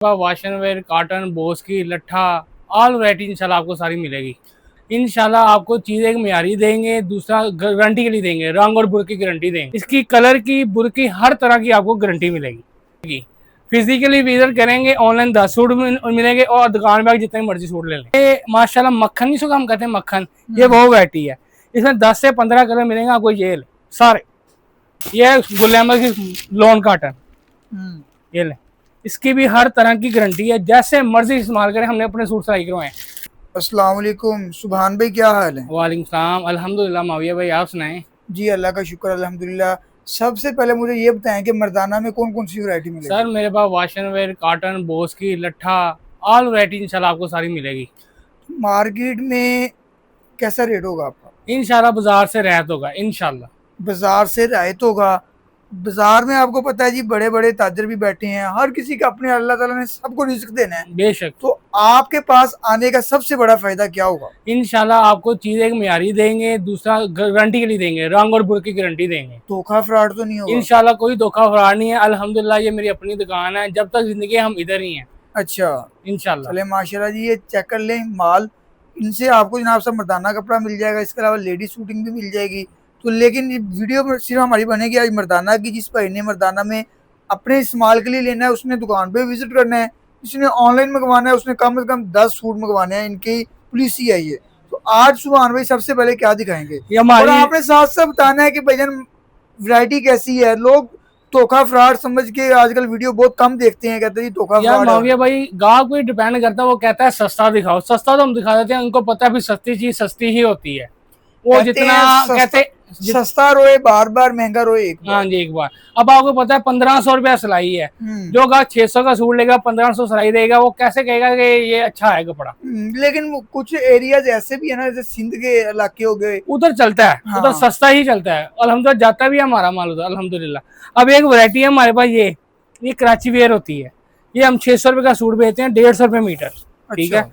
Wash and wear, cotton, Bose की, लट्ठा, all variety इंशाल्लाह आपको सारी मिलेगी। इंशाल्लाह आपको चीज़ एक मियारी देंगे, दूसरा गारंटी के लिए देंगे, रंग और बुर की गारंटी देंगे। इसकी कलर की, बुर की, हर तरह की आपको गारंटी मिलेगी। फिजिकली विजिट करेंगे, ऑनलाइन 10 सूट मिलेंगे और दुकान पे जितने मर्जी सूट ले लें। ये माशाल्लाह मक्खन, नहीं इसको हम कहते हैं मक्खन, ये वो वैरायटी है। इसमें 10 से 15 कलर मिलेंगे आपको। ये सारे, ये गुल अहमद की लॉन कॉटन, ये ले। इसकी भी हर तरह की गारंटी है, जैसे मर्जी इस्तेमाल करें। हमने अपने सूट सिलाई करवाए। अस्सलाम वालेकुम सुभान भाई, क्या हाल है? वालेकुम सलाम, अल्हम्दुलिल्लाह। माविया भाई आप सुनाएं। जी अल्लाह का शुक्र अल्हम्दुलिल्लाह। सबसे पहले मुझे ये बताएं कि मर्दाना में कौन कौन सी वैरायटी मिलेगी? सर मेरे पास wash and wear, cotton, Bose की, लट्ठा, ऑल वैरायटी इंशाल्लाह आपको सारी मिलेगी। मार्केट में कैसा रेट होगा आपका? इंशाल्लाह बाजार से रियायत होगा इंशाल्लाह। बाजार से रियायत होगा। बाजार में आपको पता है जी, बड़े बड़े ताजर भी बैठे हैं, हर किसी का अपने, अल्लाह ताला ने सबको रिज़्क देना है। बेशक। तो आपके पास आने का सबसे बड़ा फायदा क्या होगा? इंशाल्लाह आपको चीज़ एक मियारी देंगे, दूसरा गारंटी के लिए देंगे, रंग और बुर की गारंटी देंगे। धोखा फ्रॉड तो नहीं होगा? इंशाल्लाह कोई धोखा फ्रॉड नहीं है। अल्हम्दुलिल्लाह ये मेरी अपनी दुकान है, जब तक जिंदगी हम इधर ही हैं। अच्छा, इंशाल्लाह। चले माशाल्लाह जी, ये चेक कर लें माल। इनसे आपको जनाब सब मर्दाना कपड़ा मिल जाएगा, इसके अलावा लेडी सूटिंग भी मिल जाएगी। तो लेकिन ये वीडियो में सिर्फ हमारी बनेगी आज मर्दाना की। जिस भाई ने मर्दाना में अपने इस्तेमाल के लिए लेना है, उसने दुकान पे विजिट करना है। जिसने ऑनलाइन मंगवाना है, उसने कम से कम 10 सूट मंगवाने हैं। इनकी पुलिस ही आई है। तो आज सुभान भाई सबसे पहले क्या दिखाएंगे, और आपने साथ साथ बताना है कि भैया वैरायटी कैसी है। लोग धोखा फ्रॉड समझ के आजकल वीडियो बहुत कम देखते हैं, कहते हैं धोखा फ्रॉड। माविया भाई गाहक को डिपेंड करता है, वो कहता है सस्ता दिखाओ। सस्ता तो हम दिखा देते हैं, उनको पता है भी सस्ती चीज सस्ती ही होती है। वो जितना कहते सस्ता रोए बार बार, महंगा रोए एक बार। हाँ जी एक बार। अब आपको पता है 1500 रुपया सिलाई है, जो गाहक 600 का सूट लेगा 1500 सिलाई देगा, वो कैसे कहेगा कि ये अच्छा है कपड़ा। लेकिन कुछ एरियाज ऐसे भी है ना, जैसे सिंध के इलाके हो गए, उधर चलता है। हाँ। उधर सस्ता ही चलता है, अल्हम्दुलिल्लाह जाता भी हमारा माल उधर अल्हम्दुलिल्लाह। अब एक वैरायटी है हमारे पास, ये कराची वेयर होती है। ये हम 600 रुपए का सूट बेचते हैं, 150 रुपए मीटर। ठीक है।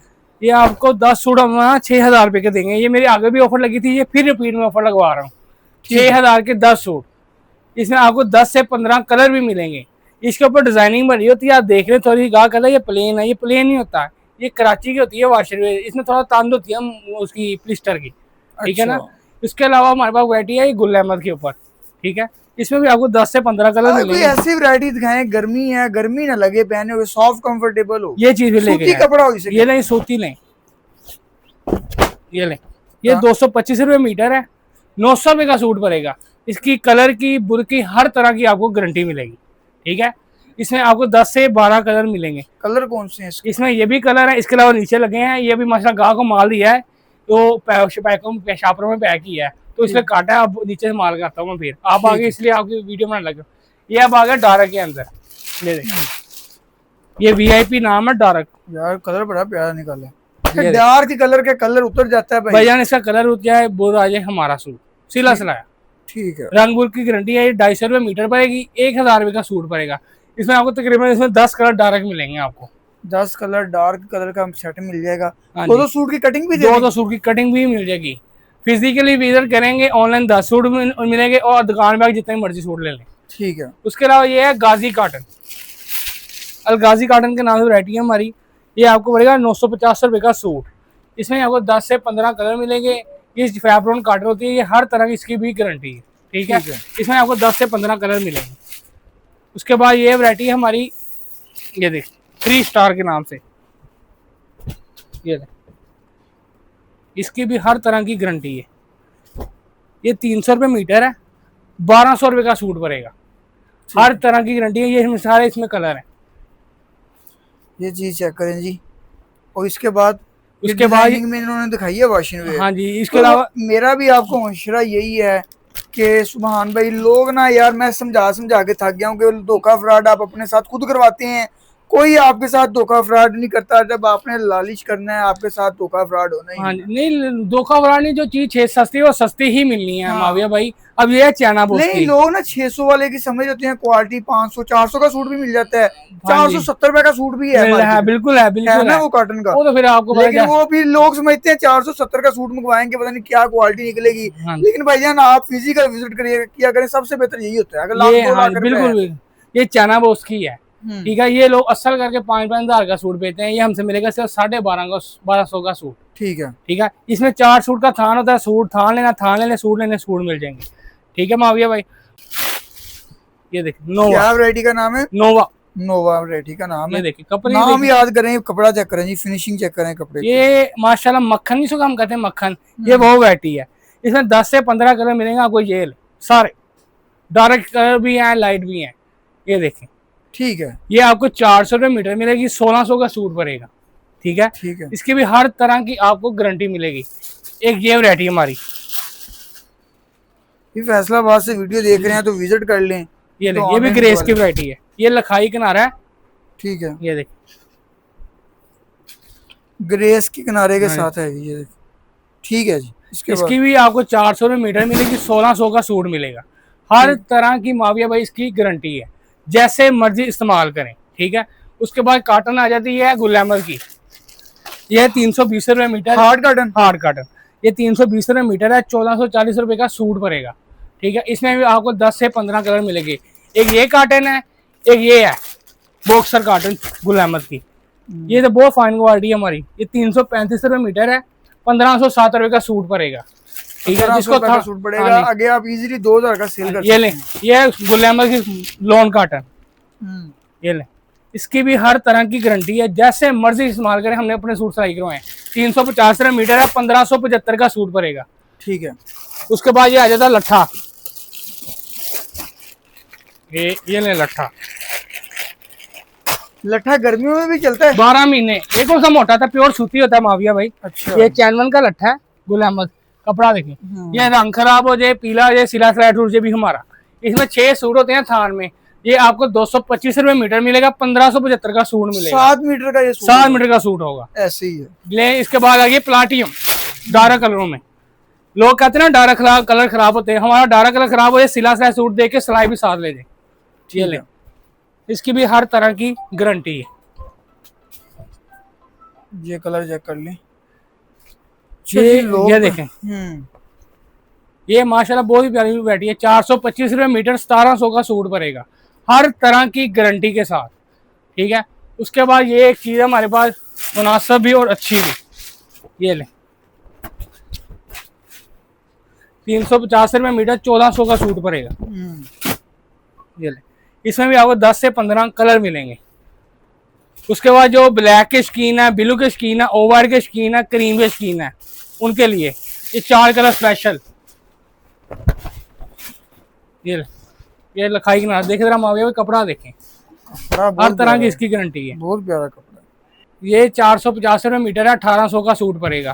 ये आपको 10 सूट हम 6000 रुपए के देंगे। ये मेरी आगे भी ऑफर लगी थी, ये फिर रिपीट में ऑफर लगवा रहा हूँ। 6000 के 10 सूट। इसमें आपको 10 से 15 कलर भी मिलेंगे। इसके ऊपर डिजाइनिंग बनी होती है, आप देख रहे थोड़ी गाह कहता है ये प्लेन है, ये प्लेन नहीं होता है, ये कराची की होती है वॉशर वेयर। इसमें थोड़ा तांद होती है उसकी प्लिस्टर की। ठीक है ना। इसके अलावा हमारे पास वैरायटी है गुल अहमद के ऊपर। ठीक है। इसमें भी आपको 10 से 15 कलर मिलेंगे। ऐसी वैरायटी दिखाएं, गर्मी है, गर्मी ना लगे, पहने हुए सॉफ्ट कंफर्टेबल हो। ये चीज भी लेके कपड़ा हो, ये नहीं सूती नहीं, ये लें। ये 225 रुपए मीटर है, 900 रुपए का सूट पड़ेगा। इसकी कलर की, बुर की, हर तरह की आपको गारंटी मिलेगी। ठीक है। इसमें आपको 10 से 12 कलर मिलेंगे। कलर कौन से हैं इसमें? ये भी कलर है, इसके अलावा नीचे लगे हैं। ये भी माशाल्लाह गाहक को माल दिया है, तो शापरों में पैक किया है, तो इसलिए काटा है। अब नीचे से माल करता हूँ मैं, फिर आप आगे, इसलिए आपकी वीडियो में लगे। ये अब आ गया डार्क के अंदर, ये VIP नाम है डार्क। यार कलर बड़ा प्यारा निकाला है। डार्क कलर के कलर उतर जाता है भाईजान, इसका कलर उतर जाए बोल आ जाए हमारा सूट सिला सिलाया। ठीक है। रंग बुर की गारंटी है। ये 250 रुपए मीटर पड़ेगी, 1000 रुपए का सूट पड़ेगा। इसमें आपको तकरीबन इसमें 10 कलर डार्क मिलेंगे। आपको 10 कलर डार्क कलर का सेट मिल जाएगा। दो सूट की कटिंग भी, दो सूट की कटिंग भी मिल जाएगी। फिजिकली विजिट करेंगे, ऑनलाइन 10 सूट मिलेंगे और दुकान पे जितने मर्जी सूट ले लें। ठीक है। उसके अलावा ये है गाजी कॉटन, अल गाजी कॉटन के नाम से वैरायटी है हमारी। ये आपको पड़ेगा 950 रुपए का सूट। इसमें आपको 10 से 15 कलर मिलेंगे। ये फैब्रॉन कॉटन होती है, ये हर तरह की इसकी भी गारंटी है। ठीक है। इसमें आपको 10 से 15 कलर मिलेंगे। उसके बाद ये वैरायटी है हमारी, ये देख 3 स्टार के नाम से, ये देख, इसकी भी हर तरह की गारंटी है। ये 300 रुपए मीटर है, 1200 रुपए का सूट पड़ेगा। हर तरह की गारंटी है। ये सारे इसमें कलर है। ये चीज चेक करें जी। और इसके बाद में इन्होंने दिखाई है वॉशिंग वेयर। हाँ जी। इसके अलावा मेरा भी आपको मशवरा यही है कि सुभान भाई, लोग ना यार, मैं समझा के थक गया हूँ कि धोखा फ्रॉड आप अपने साथ खुद करवाते हैं। कोई आपके साथ धोखा फ्रॉड नहीं करता। जब आपने लालच करना है, आपके साथ धोखा फ्रॉड होना ही। हाँ नहीं, धोखा फ्रॉड नहीं। जो चीज सस्ती है वो सस्ती ही मिलनी है। माविया भाई अब ये चाइना बोस नहीं, लोग ना 600 वाले की समझ होते हैं, क्वालिटी 500 400 का सूट भी मिल जाता है, 470 रुपए का सूट भी है। बिल्कुल है, बिल्कुल है ना वो कॉटन का। वो तो फिर आपको, लेकिन वो भी लोग समझते हैं 470 का सूट मंगवाएंगे, पता नहीं क्या क्वालिटी निकलेगी। लेकिन भाईजान आप फिजिकल विजिट किया करें, सबसे बेहतर यही होता है। अगर बिल्कुल ये चाइना बोस की है। ठीक है। ये लोग असल करके 5,000 का सूट बेचते हैं, ये हमसे मिलेगा सिर्फ 12,500 का सूट। ठीक है। ठीक है। इसमें 4 सूट का थान होता है, सूट थान लेना, थान लेने, सूट लेने, सूट मिल जाएंगे। ठीक है माविया भाई, ये देखिए नोवा, क्या वैरायटी का नाम है? नोवा, नोवा वैरायटी का नाम ये है। देखिए कपड़े नाम याद करें, कपड़ा चेक करें जी, फिनिशिंग चेक करें कपड़े की। ये माशाल्लाह मक्खन, जिसको हम कहते हैं मक्खन, ये वो वैरायटी है। इसमें 10 से 15 कलर मिलेंगे आपको, ये सारे डार्क कलर भी हैं, लाइट भी हैं। ये देखें, ठीक है। ये आपको 400 रुपये मीटर मिलेगी, 1600 का सूट पड़ेगा। ठीक है। ठीक है। इसकी भी हर तरह की आपको गारंटी मिलेगी। एक ये वैरायटी हमारी, ये फैसलाबाद से वीडियो देख रहे हैं तो विजिट कर लें। ये तो देखिए, ये भी ऑनलाइन ग्रेस की वैरायटी है, ये लखाई किनारा है। ठीक है। ये देखिए, ग्रेस के किनारे के हाँ। साथ है ये। ठीक है जी। इसके बाद इसकी भी आपको 400 रुपये मीटर मिलेगी, 1600 का सूट मिलेगा। हर तरह की माविया भाई इसकी गारंटी है, जैसे मर्जी इस्तेमाल करें। ठीक है। उसके बाद काटन आ जाती है गुलैमर की, यह 320 रुपये metre, hard cotton. Hard cotton, ये 320 रुपये मीटर है, 1440 रुपये का सूट पड़ेगा। ठीक है। इसमें भी आपको 10 से 15 कलर मिलेंगे। एक ये काटन है, एक ये है बॉक्सर काटन गुलैमर की, ये तो बहुत फाइन क्वालिटी है हमारी। ये 335 रुपये मीटर है, 1507 रुपये का सूट पड़ेगा। ठीक है। जिसको का सूट पड़ेगा, आगे आप इजीली 2000 का सेल कर ये लें, ये गुलैमर की लॉन काटन, हम्म। ये लें। इसकी भी हर तरह की गारंटी है, जैसे मर्जी इस्तेमाल करें। हमने अपने सूट सिलाई करवाए, 350 रुपये मीटर है, 1575 का सूट पड़ेगा। ठीक है। उसके बाद ये आ जाता है लट्ठा, ये ले लट्ठा, लट्ठा गर्मियों में भी चलता है? 12 महीने। ये कौन सा मोटा था, प्योर सूती होता है माविया भाई। अच्छा। ये चैनवन का लट्ठा है गुलामत, कपड़ा देखें, ये रंग खराब हो जाए, पीला हो जाए, सिला सिलाई टूट जाए भी हमारा। इसमें 6 सूट होते हैं थान में, ये आपको 225 रुपये मीटर मिलेगा, 1575 का सूट मिलेगा। 7 मीटर का ये सूट 7 मीटर का सूट होगा। ऐसे ही है। ले, इसके बाद आ गया प्लाटियम, डार्क कलरों में। लोग कहते हैं ना डार्क कलर खराब होते हैं, हमारा डार्क कलर खराब हो जाए, सिला सिलाई सूट दे के सिलाई भी साथ ले जाए। ये ले, इसकी भी हर तरह की गारंटी है। ये कलर चेक कर लें। ये देखें, ये माशाल्लाह बहुत ही प्यारी वैरायटी है, 425 रुपये मीटर, 1700 का सूट पड़ेगा, हर तरह की गारंटी के साथ। ठीक है। उसके बाद ये एक चीज़ है हमारे पास मुनासिब भी और अच्छी भी, ये लें, 350 रुपये मीटर, 1400 का सूट पड़ेगा। ये लें, इसमें भी आपको 10 से 15 कलर मिलेंगे। उसके बाद जो ब्लैक के शकीन है, ब्लू के शकीन है, ओवर के शकीन है, क्रीम के शकीन है, उनके लिए ये 4 कलर स्पेशल। ये लखाई के नाम देखे जरा माविया, कपड़ा देखें, हर तरह की इसकी गारंटी है, बहुत प्यारा कपड़ा। ये 450 रुपये मीटर है, 1800 का सूट पड़ेगा।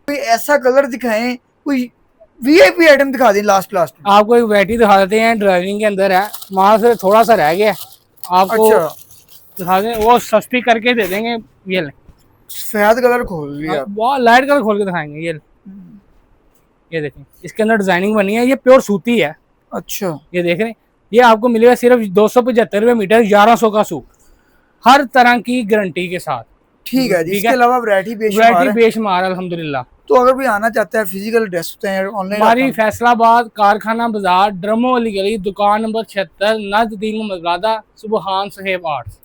कोई ऐसा कलर दिखाएं, कोई वीआईपी आइटम दिखा दें लास्ट में। आपको एक वैरायटी दिखा देते हैं, ड्राइविंग के अंदर है, वहां से थोड़ा सा रह गया, आपको दिखा दें, वो सस्ती करके दे देंगे। ये ले, सफेद कलर खोल लिया, बहुत लाइट कलर खोल के दिखाएंगे। ये देखें, इसके अंदर डिजाइनिंग बनी है, ये प्योर सूती है। अच्छा। ये देख रहे हैं, ये आपको मिलेगा सिर्फ 275 रुपये मीटर, 1100 का सूट, हर तरह की गारंटी के साथ। ठीक है जी। इसके अलावा वैरायटी बेशुमार अल्हम्दुलिल्लाह। तो अगर कोई आना चाहता है, फिजिकल ड्रेस होते हैं ऑनलाइन, हमारी फैसलाबाद कारखाना बाजार, ड्रमो वाली गली, दुकान नंबर 76, नज़दीक मज़रादा, सुबहान साहेब आर्ट्स।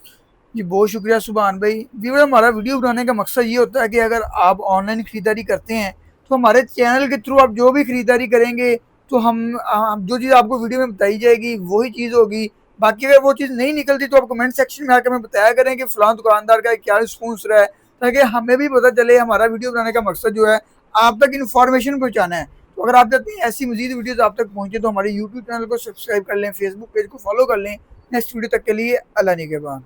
जी बहुत शुक्रिया सुभान भाई। व्यूअर, हमारा वीडियो बनाने का मकसद ये होता है कि अगर आप ऑनलाइन खरीदारी करते हैं तो हमारे चैनल के थ्रू आप जो भी खरीदारी करेंगे तो हम जो चीज़ आपको वीडियो में बताई जाएगी वही चीज़ होगी। बाकी अगर वो चीज़ नहीं निकलती तो आप कमेंट सेक्शन में आकर हमें बताया करें कि फलां दुकानदार का क्या रिस्पॉन्स रहा है, ताकि हमें भी पता चले। हमारा वीडियो बनाने का मकसद जो है आप तक इन्फॉर्मेशन पहुँचाना है। तो अगर आप चाहते हैं ऐसी मजीद वीडियोस आप तक पहुँचे तो हमारे यूट्यूब चैनल को सब्सक्राइब कर लें, फेसबुक पेज को फॉलो कर लें। नेक्स्ट वीडियो तक के लिए अल्लाह निगहबान।